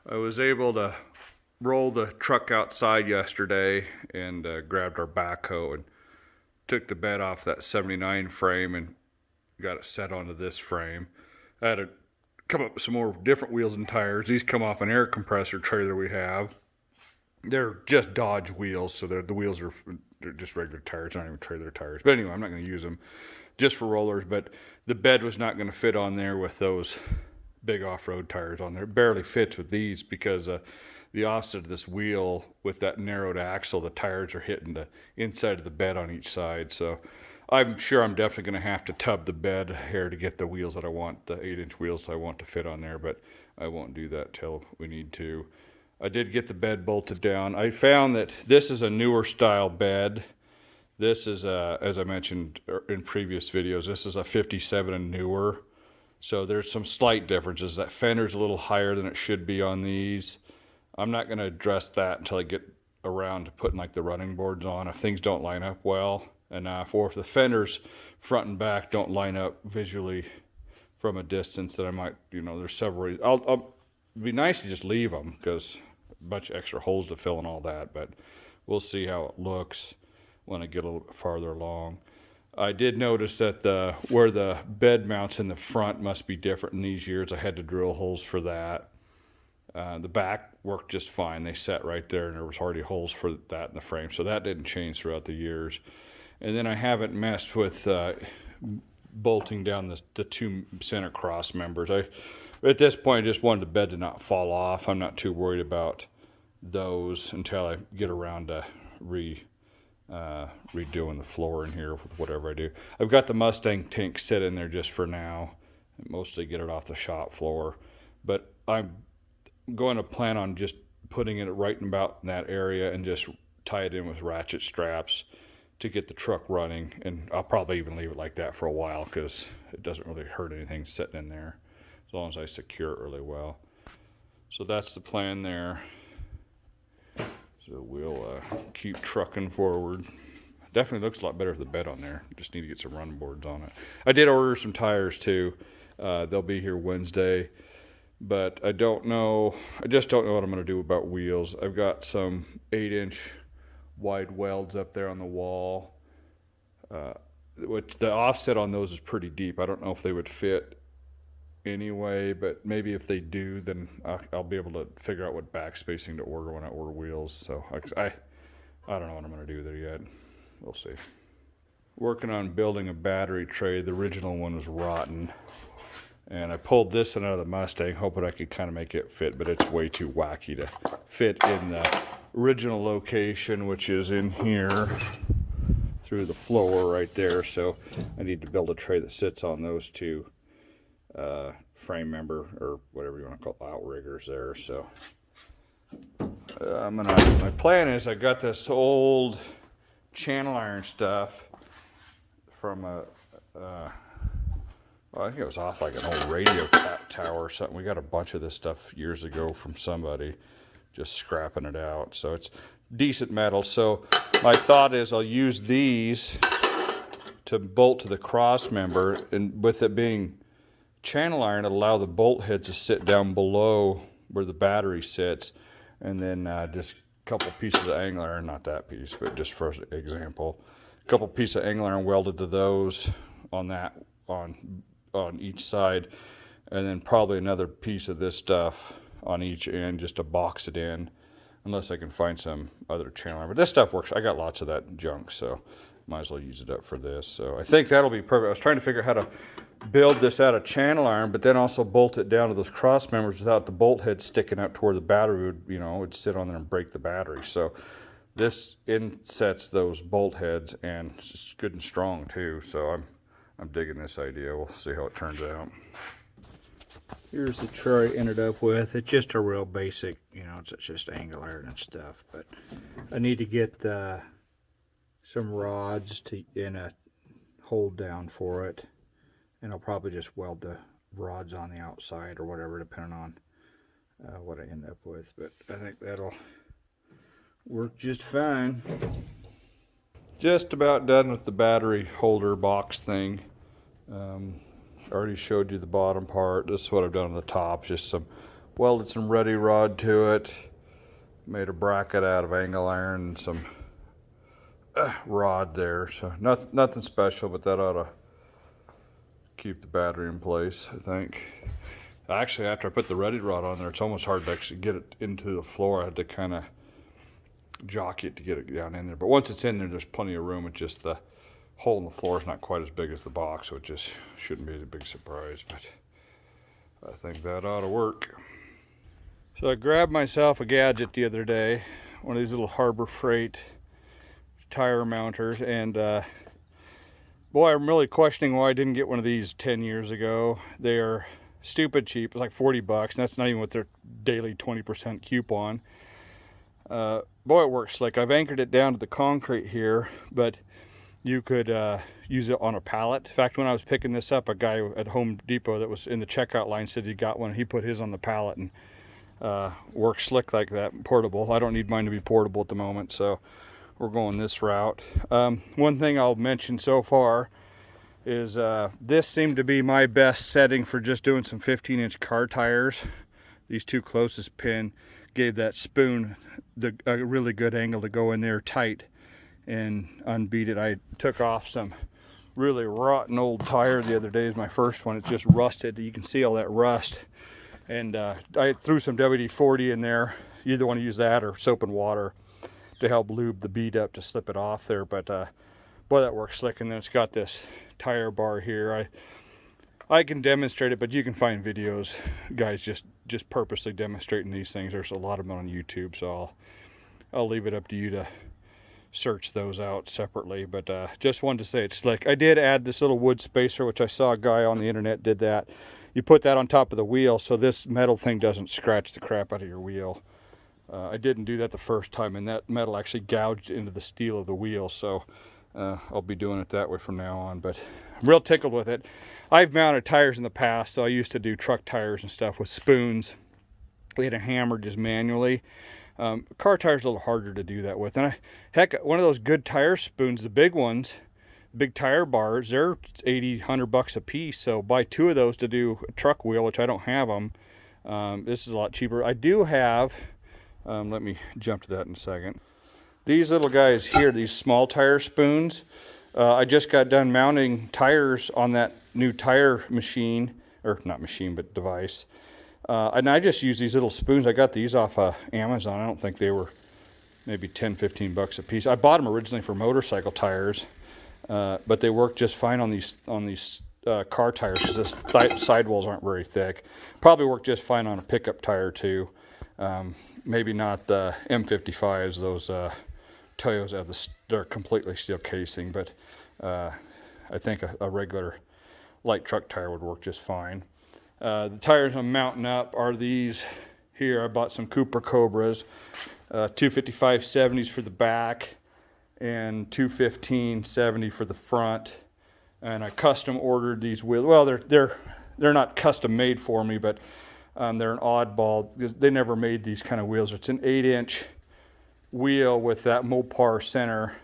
I was able to roll the truck outside yesterday and grabbed our backhoe and took the bed off that 79 frame and got it set onto this frame. I had to come up with some more different wheels and tires. These come off an air compressor trailer we have. They're just Dodge wheels, so the wheels they're just regular tires, not even trailer tires. But anyway, I'm not going to use them just for rollers. But the bed was not going to fit on there with those big off-road tires on there. It barely fits with these because the offset of this wheel with that narrowed axle, the tires are hitting the inside of the bed on each side. So I'm sure I'm definitely going to have to tub the bed here to get the wheels that I want, the 8-inch wheels I want to fit on there, but I won't do that till we need to. I did get the bed bolted down. I found that this is a newer style bed. This is, as I mentioned in previous videos, this is a 57 and newer. So there's some slight differences. That fender's a little higher than it should be on these. I'm not going to address that until I get around to putting like the running boards on. If things don't line up well enough, or if the fenders front and back don't line up visually from a distance, that I might, there's several reasons. It'd be nice to just leave them because a bunch of extra holes to fill and all that, but we'll see how it looks when I get a little bit farther along. I did notice that where the bed mounts in the front must be different in these years. I had to drill holes for that. The back worked just fine. They sat right there and there was already holes for that in the frame, so that didn't change throughout the years. And then I haven't messed with bolting down the two center cross members. At this point, I just wanted the bed to not fall off. I'm not too worried about those until I get around to redoing the floor in here with whatever I do. I've got the Mustang tank set in there just for now. Mostly get it off the shop floor. But I'm going to plan on just putting it right about in that area and just tie it in with ratchet straps to get the truck running. And I'll probably even leave it like that for a while because it doesn't really hurt anything sitting in there, as long as I secure it really well. So that's the plan there. So we'll keep trucking forward. Definitely looks a lot better with the bed on there. Just need to get some run boards on it. I did order some tires too. They'll be here Wednesday. But I don't know. I just don't know what I'm going to do about wheels. I've got some 8-inch wide welds up there on the wall. Which the offset on those is pretty deep. I don't know if they would fit anyway, but maybe if they do, then I'll be able to figure out what back spacing to order when I order wheels. So I don't know what I'm going to do there yet. We'll see. Working on building a battery tray. The original one was rotten, and I pulled this one out of the Mustang hoping I could kind of make it fit, but it's way too wacky to fit in the original location, which is in here through the floor right there. So I need to build a tray that sits on those two frame member, or whatever you want to call it, outriggers there. So my plan is, I got this old channel iron stuff from I think it was off like an old radio tower or something. We got a bunch of this stuff years ago from somebody, just scrapping it out. So it's decent metal. So my thought is I'll use these to bolt to the cross member, and with it being channel iron, it'll allow the bolt heads to sit down below where the battery sits, and then just a couple pieces of angle iron, not that piece, but just for example, a couple pieces of angle iron welded to those on each side, and then probably another piece of this stuff on each end just to box it in, unless I can find some other channel iron. But this stuff works. I got lots of that junk, so might as well use it up for this. So I think that'll be perfect. I was trying to figure out how to build this out of channel iron, but then also bolt it down to those cross members without the bolt head sticking up to where the battery would sit on there and break the battery. So this insets those bolt heads, and it's good and strong too. So I'm digging this idea. We'll see how it turns out. Here's the tray I ended up with. It's just a real basic, it's just angle iron and stuff. But I need to get some rods in a hold down for it, and I'll probably just weld the rods on the outside or whatever, depending on what I end up with. But I think that'll work just fine. Just about done with the battery holder box thing. Already showed you the bottom part. This is what I've done on the top, just some welded some ready rod to it, made a bracket out of angle iron and some rod there. So nothing special, but that ought to keep the battery in place, I think. Actually, after I put the ready rod on there, it's almost hard to actually get it into the floor. I had to kind of jockey it to get it down in there. But once it's in there, there's plenty of room. It's just the hole in the floor is not quite as big as the box, so it just shouldn't be a big surprise. But I think that ought to work. So I grabbed myself a gadget the other day, one of these little Harbor Freight tire mounters, and boy, I'm really questioning why I didn't get one of these 10 years ago. They are stupid cheap. It's like 40 bucks, and that's not even with their daily 20% coupon. Boy, it works slick. I've anchored it down to the concrete here, but you could use it on a pallet. In fact, when I was picking this up, a guy at Home Depot that was in the checkout line said he got one. He put his on the pallet and works slick like that, portable. I don't need mine to be portable at the moment, so we're going this route. One thing I'll mention so far is this seemed to be my best setting for just doing some 15-inch car tires. These two closest pin gave that spoon a really good angle to go in there tight and unbeat it. I took off some really rotten old tire the other day. Is my first one. It's just rusted. You can see all that rust. And I threw some WD-40 in there. You either want to use that or soap and water to help lube the bead up to slip it off there. But boy, that works slick. And then it's got this tire bar here. I can demonstrate it, but you can find videos, guys just purposely demonstrating these things. There's a lot of them on YouTube, so I'll leave it up to you to search those out separately. But just wanted to say it's slick. I did add this little wood spacer, which I saw a guy on the internet did that. You put that on top of the wheel so this metal thing doesn't scratch the crap out of your wheel. I didn't do that the first time, and that metal actually gouged into the steel of the wheel, so I'll be doing it that way from now on. But I'm real tickled with it. I've mounted tires in the past, so I used to do truck tires and stuff with spoons. We had a hammer just manually. Car tires are a little harder to do that with. And heck, one of those good tire spoons, the big ones, big tire bars, they're 80, 100 bucks a piece. So buy two of those to do a truck wheel, which I don't have them. This is a lot cheaper. I do have, let me jump to that in a second. These little guys here, these small tire spoons, I just got done mounting tires on that new tire machine, or not machine, but device. And I just use these little spoons. I got these off Amazon. I don't think they were maybe 10, 15 bucks a piece. I bought them originally for motorcycle tires, but they work just fine on these car tires because the sidewalls aren't very thick. Probably work just fine on a pickup tire too. Maybe not the M55s, those Toyos have they're completely steel casing, but I think a regular light truck tire would work just fine. The tires I'm mounting up are these here. I bought some Cooper Cobras, 255/70s for the back and 215/70 for the front. And I custom ordered these wheels. Well, they're not custom made for me, but they're an oddball because they never made these kind of wheels. It's an 8-inch wheel with that Mopar center,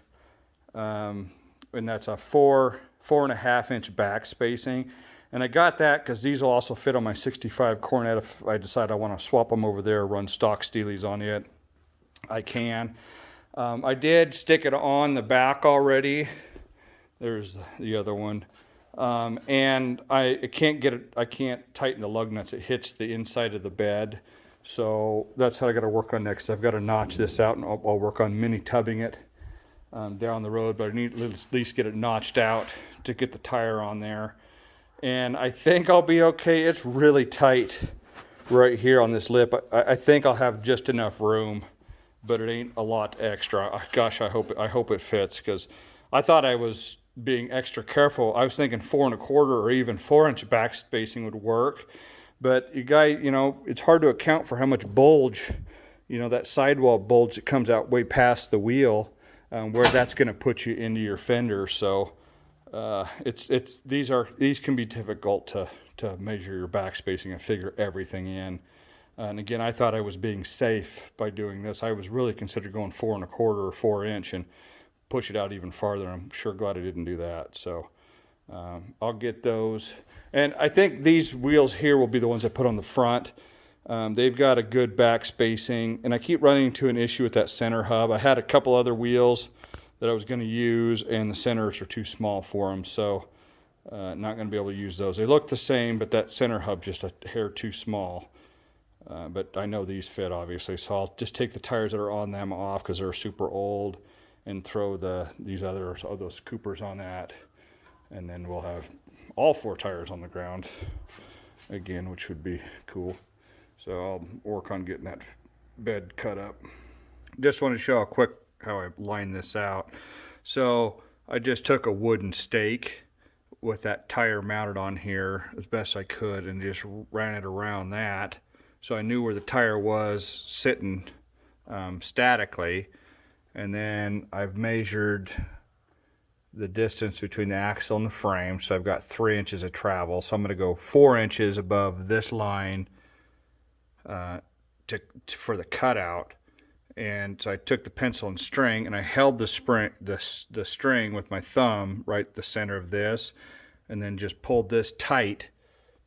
and that's a 4.5-inch back spacing. And I got that because these will also fit on my 65 Cornet. If I decide I want to swap them over there, run stock Steelies on it, I can. I did stick it on the back already. There's the other one. And I can't get it. I can't tighten the lug nuts. It hits the inside of the bed. So that's how I got to work on next. I've got to notch this out, and I'll work on mini tubbing it down the road. But I need to at least get it notched out to get the tire on there. And I think I'll be okay. It's really tight right here on this lip. I think I'll have just enough room, but it ain't a lot extra. Gosh, I hope it fits, because I thought I was being extra careful. I was thinking 4 1/4 or even 4-inch back spacing would work. But it's hard to account for how much bulge, that sidewall bulge that comes out way past the wheel, where that's going to put you into your fender. So these can be difficult to measure your back spacing and figure everything in. And again, I thought I was being safe by doing this. I was really considering going 4 1/4 or 4-inch and push it out even farther. I'm sure glad I didn't do that. So I'll get those. And I think these wheels here will be the ones I put on the front. They've got a good back spacing, and I keep running into an issue with that center hub. I had a couple other wheels that I was going to use, and the centers are too small for them, so not going to be able to use those. They look the same, but that center hub just a hair too small. But I know these fit, obviously, so I'll just take the tires that are on them off because they're super old, and throw those Coopers on that, and then we'll have all 4 tires on the ground again, which would be cool. So I'll work on getting that bed cut up. Just want to show how I line this out. So I just took a wooden stake with that tire mounted on here as best I could and just ran it around that, so I knew where the tire was sitting statically. And then I've measured the distance between the axle and the frame, so I've got 3 inches of travel. So I'm going to go 4 inches above this line for the cutout. And so I took the pencil and string, and I held the string with my thumb right the center of this, and then just pulled this tight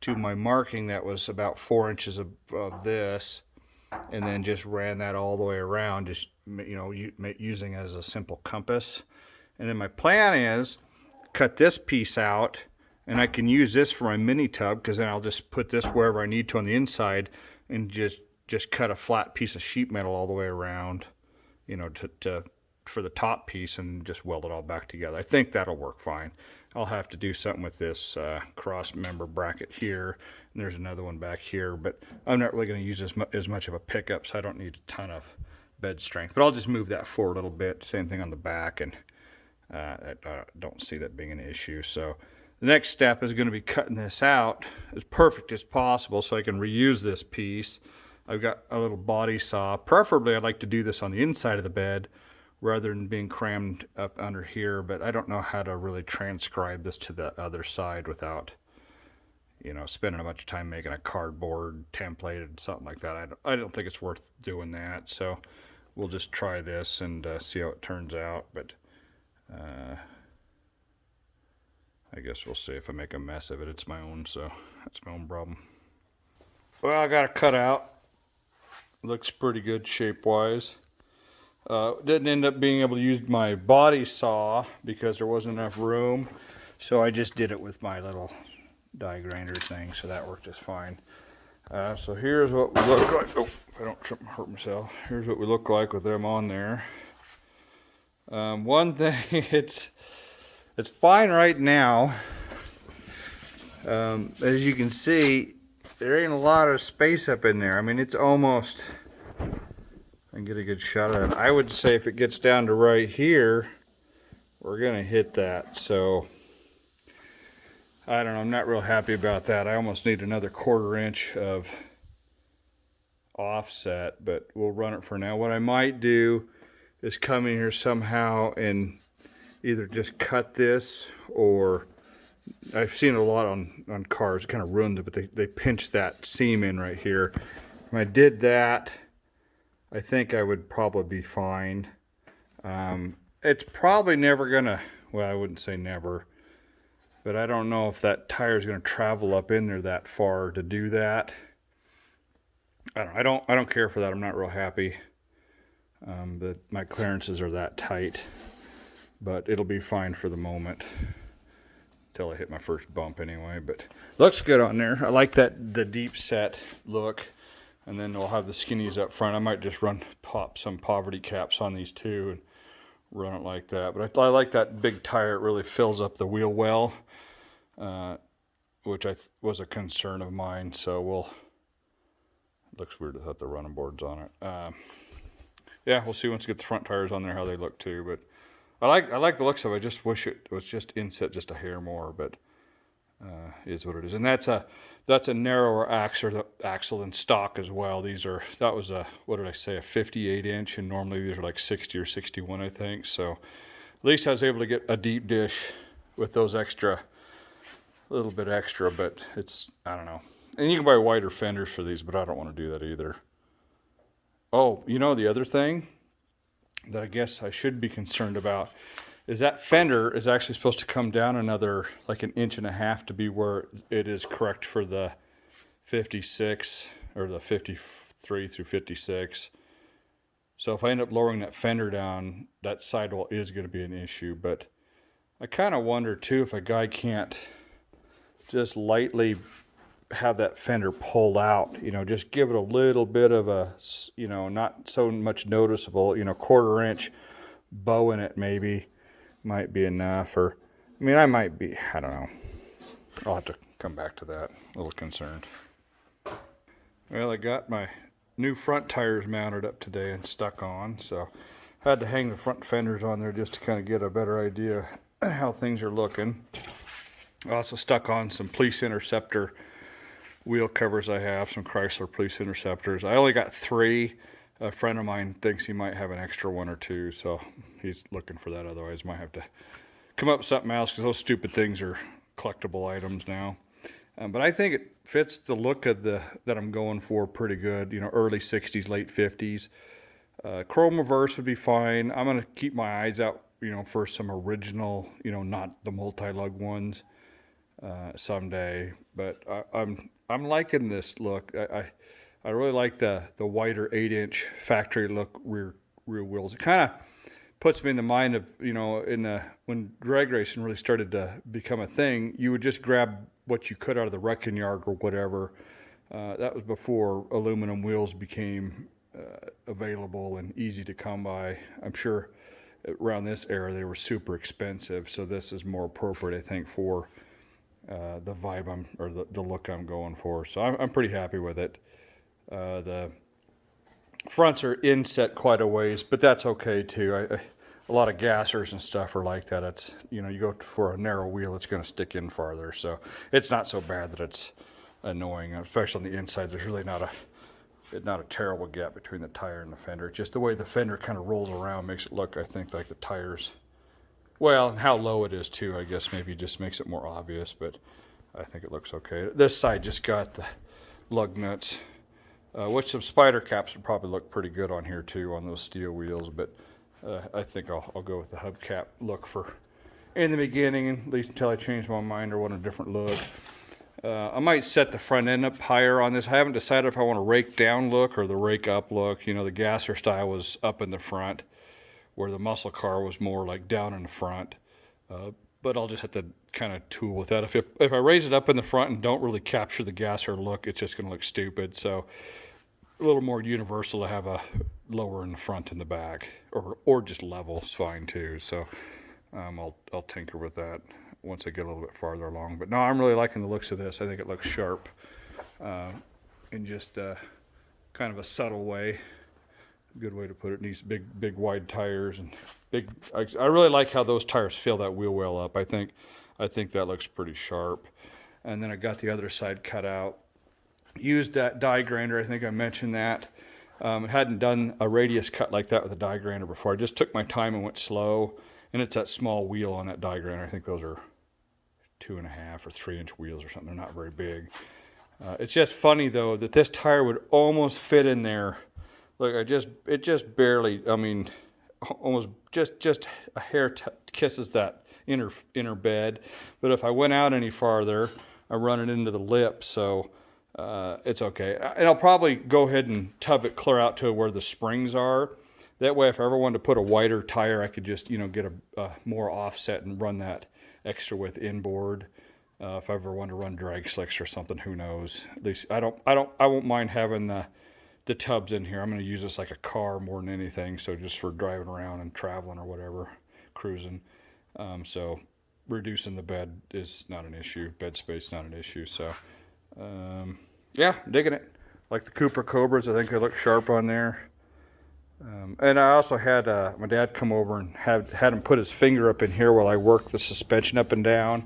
to my marking that was about 4 inches above this, and then just ran that all the way around, just, you know, using it as a simple compass. And then my plan is cut this piece out, and I can use this for my mini tub, because then I'll just put this wherever I need to on the inside, and just cut a flat piece of sheet metal all the way around, you know, for the top piece, and just weld it all back together. I think that'll work fine. I'll have to do something with this cross member bracket here, and there's another one back here, but I'm not really going to use as much of a pickup, so I don't need a ton of bed strength. But I'll just move that forward a little bit. Same thing on the back, and I don't see that being an issue. So the next step is going to be cutting this out as perfect as possible so I can reuse this piece. I've got a little body saw. Preferably I'd like to do this on the inside of the bed rather than being crammed up under here, but I don't know how to really transcribe this to the other side without, you know, spending a bunch of time making a cardboard template and something like that. I don't think it's worth doing that, so we'll just try this and see how it turns out. But I guess we'll see. If I make a mess of it, it's my own, so that's my own problem. Well, I got it cut out. Looks pretty good shape-wise. Didn't end up being able to use my body saw because there wasn't enough room, so I just did it with my little die grinder thing, so that worked just fine. So here's what we look like. Oh, if I don't trip and hurt myself. Here's what we look like with them on there. One thing, it's fine right now. As you can see, there ain't a lot of space up in there. I mean, it's almost, I can get a good shot of it. I would say if it gets down to right here, we're gonna hit that. So I don't know, I'm not real happy about that. I almost need another 1/4 inch of offset, but we'll run it for now. What I might do is come in here somehow and either just cut this, or I've seen a lot on cars, it kind of ruins it, but they pinch that seam in right here. If I did that, I think I would probably be fine. It's probably never gonna, well, I wouldn't say never, but I don't know if that tire is gonna travel up in there that far to do that. I don't care for that. I'm not real happy that my clearances are that tight, but it'll be fine for the moment until I hit my first bump anyway. But looks good on there. I like the deep set look, and then we'll have the skinnies up front. I might just pop some poverty caps on these too and run it like that. But I like that big tire. It really fills up the wheel well, which was a concern of mine. So looks weird without the running boards on it. Yeah, we'll see once we get the front tires on there how they look too. But I like the looks of it. I just wish it was just inset just a hair more, but is what it is. And that's a narrower axle than stock as well. That was a, what did I say, a 58 inch, and normally these are like 60 or 61, I think. So at least I was able to get a deep dish with those a little bit extra, but I don't know. And you can buy wider fenders for these, but I don't want to do that either. Oh, you know, the other thing that I guess I should be concerned about is that fender is actually supposed to come down another like 1.5 inches to be where it is correct for the 56 or the 53 through 56. So if I end up lowering that fender down, that sidewall is going to be an issue. But I kind of wonder too if a guy can't just lightly have that fender pulled out, just give it a little bit of a, not so much noticeable, 1/4 inch bow in it maybe might be enough. Or, I might be, I don't know. I'll have to come back to that. A little concerned. Well, I got my new front tires mounted up today and stuck on, so I had to hang the front fenders on there just to kind of get a better idea how things are looking. I also stuck on some Police Interceptor wheel covers I have, some Chrysler Police Interceptors. I only got 3. A friend of mine thinks he might have an extra 1 or 2, so he's looking for that. Otherwise, might have to come up with something else, because those stupid things are collectible items now. But I think it fits the look of that I'm going for pretty good. Early 60s, late 50s. Chrome reverse would be fine. I'm going to keep my eyes out, for some original, not the multi-lug ones someday. But I'm liking this look. I really like the wider 8-inch factory look rear wheels. It kind of puts me in the mind of, when drag racing really started to become a thing, you would just grab what you could out of the wrecking yard or whatever. That was before aluminum wheels became available and easy to come by. I'm sure around this era they were super expensive, so this is more appropriate, I think, for the vibe the look I'm going for. So I'm pretty happy with it. The fronts are inset quite a ways, but that's okay too. A lot of gassers and stuff are like that. It's, you go for a narrow wheel, it's going to stick in farther. So it's not so bad that it's annoying, especially on the inside. There's really not a terrible gap between the tire and the fender. It's just the way the fender kind of rolls around makes it look, I think, like the tires. Well, and how low it is too, I guess maybe just makes it more obvious, but I think it looks okay. This side just got the lug nuts, which some spider caps would probably look pretty good on here too, on those steel wheels, but I think I'll go with the hubcap look for in the beginning, at least until I change my mind or want a different look. I might set the front end up higher on this. I haven't decided if I want a rake down look or the rake up look. The gasser style was up in the front, where the muscle car was more like down in the front. But I'll just have to kind of tool with that. If I raise it up in the front and don't really capture the gasser look, it's just going to look stupid. So a little more universal to have a lower in the front and the back, or just level is fine too. So I'll tinker with that once I get a little bit farther along. But no, I'm really liking the looks of this. I think it looks sharp in just kind of a subtle way. Good way to put it. These big wide tires and big. I really like how those tires fill that wheel well up. I think that looks pretty sharp. And then I got the other side cut out. Used that die grinder. I think I mentioned that. Hadn't done a radius cut like that with a die grinder before. I just took my time and went slow. And it's that small wheel on that die grinder. I think those are 2.5 or 3 inch wheels or something. They're not very big. It's just funny though that this tire would almost fit in there. Look, it just barely. Almost just a hair kisses that inner bed. But if I went out any farther, I run it into the lip. So it's okay. And I'll probably go ahead and tub it clear out to where the springs are. That way, if I ever wanted to put a wider tire, I could just, get a more offset and run that extra width inboard. If I ever want to run drag slicks or something, who knows? At least I won't mind having the tubs in here. I'm going to use this like a car more than anything. So just for driving around and traveling or whatever, cruising. So reducing the bed is not an issue. Bed space not an issue. So yeah, digging it. Like the Cooper Cobras, I think they look sharp on there. And I also had my dad come over and had him put his finger up in here while I worked the suspension up and down,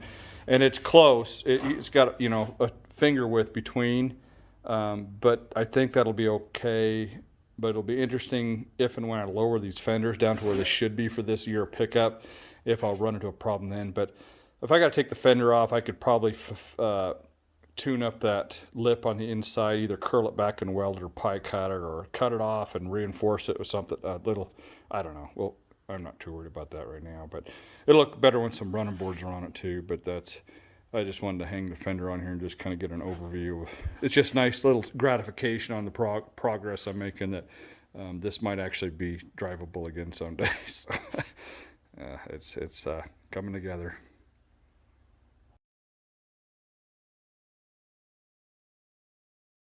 and it's close. It's got a finger width between, but I think that'll be okay. But it'll be interesting if and when I lower these fenders down to where they should be for this year pickup, if I'll run into a problem then. But if I got to take the fender off, I could probably tune up that lip on the inside, either curl it back and weld it or pie cut it, or cut it off and reinforce it with something a little, I don't know. Well, I'm not too worried about that right now, but it'll look better when some running boards are on it too. But that's I just wanted to hang the fender on here and just kind of get an overview. It's just nice little gratification on the progress I'm making, that this might actually be drivable again someday. So it's coming together.